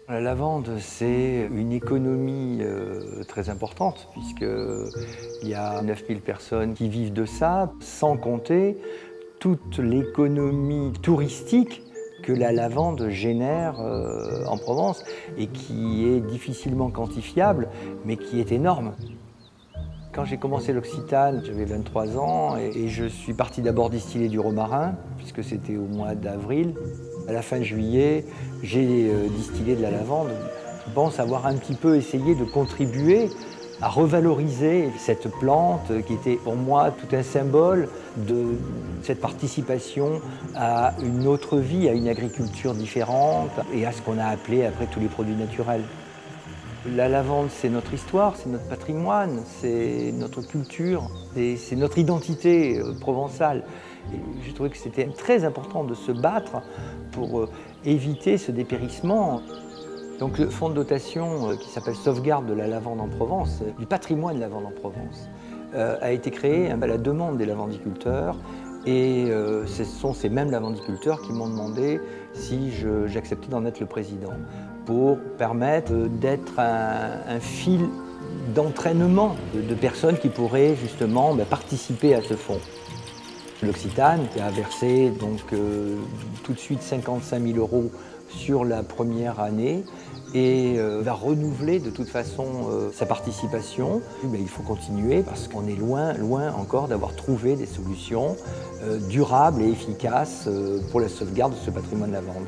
La lavande, c'est une économie très importante puisqu'il y a 9000 personnes qui vivent de ça, sans compter toute l'économie touristique que la lavande génère en Provence et qui est difficilement quantifiable, mais qui est énorme. Quand j'ai commencé l'Occitane, j'avais 23 ans et je suis parti d'abord distiller du romarin, puisque c'était au mois d'avril. À la fin juillet, j'ai distillé de la lavande. Je pense avoir un petit peu essayé de contribuer à revaloriser cette plante qui était pour moi tout un symbole de cette participation à une autre vie, à une agriculture différente et à ce qu'on a appelé après tous les produits naturels. La lavande, c'est notre histoire, c'est notre patrimoine, c'est notre culture, c'est notre identité provençale. Et j'ai trouvé que c'était très important de se battre pour éviter ce dépérissement. Donc le fonds de dotation qui s'appelle Sauvegarde de la lavande en Provence, du patrimoine de la lavande en Provence, a été créé à la demande des lavandiculteurs. Et ce sont ces mêmes lavandiculteurs qui m'ont demandé si j'acceptais d'en être le président, pour permettre d'être un fil d'entraînement de personnes qui pourraient justement participer à ce fonds. L'Occitane qui a versé donc tout de suite 55 000 € sur la première année et va renouveler de toute façon sa participation. Mais il faut continuer parce qu'on est loin, loin encore d'avoir trouvé des solutions durables et efficaces pour la sauvegarde de ce patrimoine de la lavande.